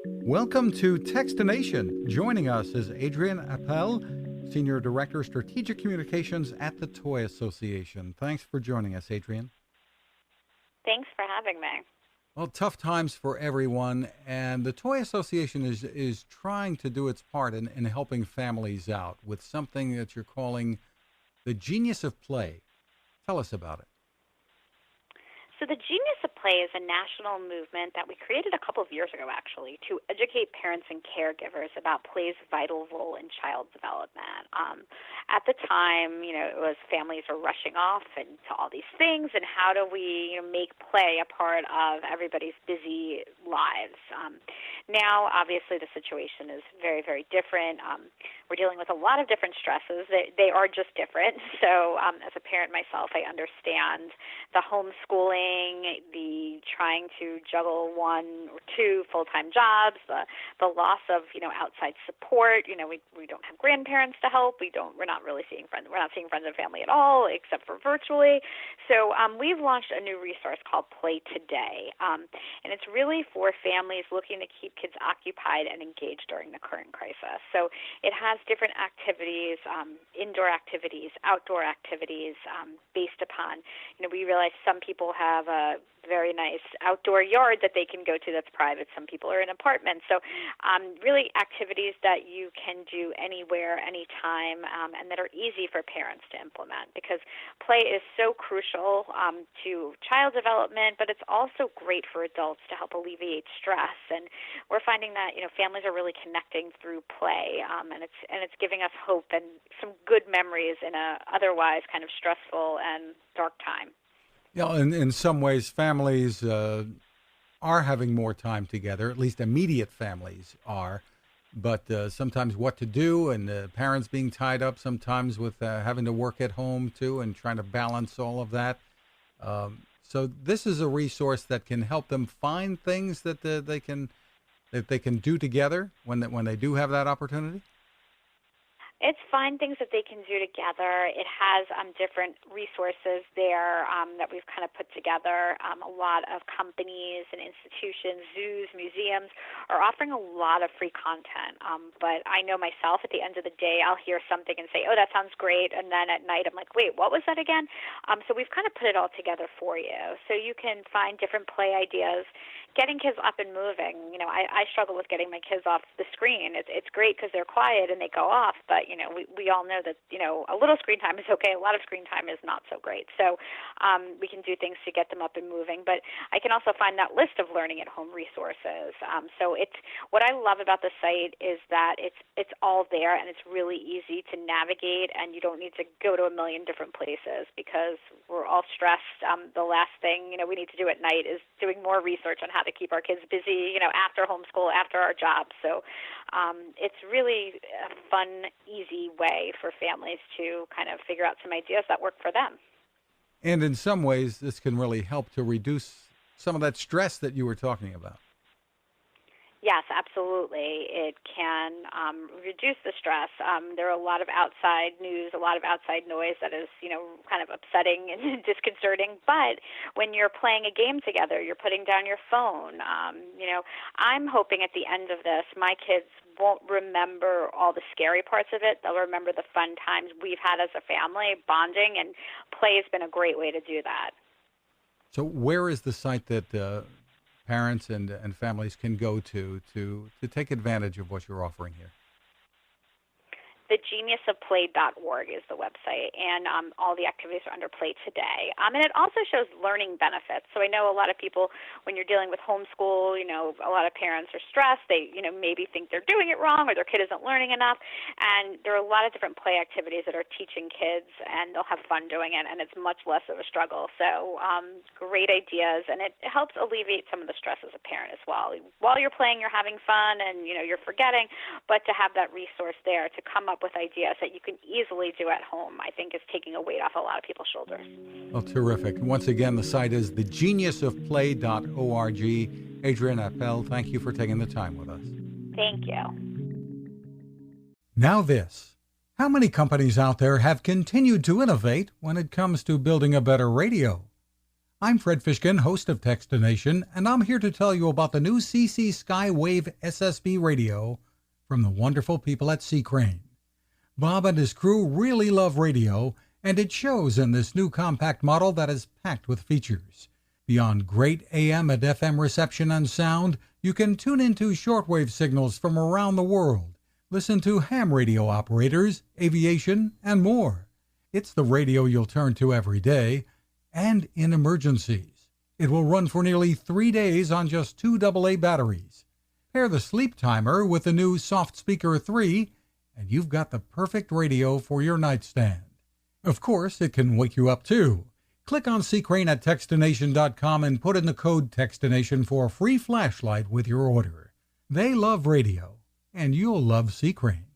Welcome to Techstination. Joining us is Adrienne Appell, Senior Director, Strategic Communications at the Toy Association. Thanks for joining us, Adrienne. Thanks for having me. Well, tough times for everyone, and the Toy Association is trying to do its part in helping families out with something that you're calling the Genius of Play. Tell us about it. So the Genius of Play is a national movement that we created a couple of years ago, actually, to educate parents and caregivers about play's vital role in child development. At the time, it was families were rushing off into all these things, and how do we make play a part of everybody's busy lives? Now, obviously, the situation is very, very different. We're dealing with a lot of different stresses. They are just different. So as a parent myself, I understand the homeschooling, the trying to juggle one or two full-time jobs, the loss of outside support. We don't have grandparents to help. We're not really seeing friends. We're not seeing friends and family at all, except for virtually. So we've launched a new resource called Play Today, and it's really for families looking to keep kids occupied and engaged during the current crisis. So it has different activities, indoor activities, outdoor activities, based upon, we realize some people have a very nice outdoor yard that they can go to that's private. Some people are in apartments. So really activities that you can do anywhere, anytime, and that are easy for parents to implement, because play is so crucial to child development, but it's also great for adults to help alleviate stress. And we're finding that families are really connecting through play, and it's giving us hope and some good memories in a otherwise kind of stressful and dark time. Yeah, in some ways, families are having more time together, at least immediate families are, but sometimes what to do, and parents being tied up sometimes with having to work at home too and trying to balance all of that. So this is a resource that can help them find things that they can do together when they do have that opportunity. It's find things that they can do together. It has different resources there that we've kind of put together. A lot of companies and institutions, zoos, museums are offering a lot of free content. But I know myself, at the end of the day, I'll hear something and say, oh, that sounds great. And then at night, I'm like, wait, what was that again? So we've kind of put it all together for you. So you can find different play ideas, getting kids up and moving. I struggle with getting my kids off the screen. It's great because they're quiet and they go off, but we all know that a little screen time is okay. A lot of screen time is not so great. So we can do things to get them up and moving. But I can also find that list of learning at home resources. So it's what I love about the site is that it's all there, and it's really easy to navigate, and you don't need to go to a million different places because we're all stressed. The last thing we need to do at night is doing more research on how to keep our kids busy, after homeschool, after our jobs. So it's really a fun, easy way for families to kind of figure out some ideas that work for them. And in some ways, this can really help to reduce some of that stress that you were talking about. Yes, absolutely. It can reduce the stress. There are a lot of outside news, a lot of outside noise that is, kind of upsetting and disconcerting. But when you're playing a game together, you're putting down your phone. I'm hoping at the end of this, my kids won't remember all the scary parts of it. They'll remember the fun times we've had as a family, bonding, and play has been a great way to do that. So where is the site that parents and families can go to take advantage of what you're offering here? thegeniusofplay.org is the website, and all the activities are under Play Today. And it also shows learning benefits. So I know a lot of people, when you're dealing with homeschool, a lot of parents are stressed. They, maybe think they're doing it wrong or their kid isn't learning enough. And there are a lot of different play activities that are teaching kids, and they'll have fun doing it, and it's much less of a struggle. So great ideas, and it helps alleviate some of the stress as a parent as well. While you're playing, you're having fun, and, you're forgetting, but to have that resource there to come up with ideas that you can easily do at home, I think is taking a weight off a lot of people's shoulders. Well, terrific. Once again, the site is thegeniusofplay.org. Adrienne Appell, thank you for taking the time with us. Thank you. Now this. How many companies out there have continued to innovate when it comes to building a better radio? I'm Fred Fishkin, host of Techstination, and I'm here to tell you about the new CC Skywave SSB radio from the wonderful people at C. Crane. Bob and his crew really love radio, and it shows in this new compact model that is packed with features. Beyond great AM and FM reception and sound, you can tune into shortwave signals from around the world, listen to ham radio operators, aviation, and more. It's the radio you'll turn to every day, and in emergencies. It will run for nearly 3 days on just 2 AA batteries. Pair the sleep timer with the new Soft Speaker 3, and you've got the perfect radio for your nightstand. Of course, it can wake you up too. Click on C. Crane at Techstination.com and put in the code Techstination for a free flashlight with your order. They love radio, and you'll love C. Crane.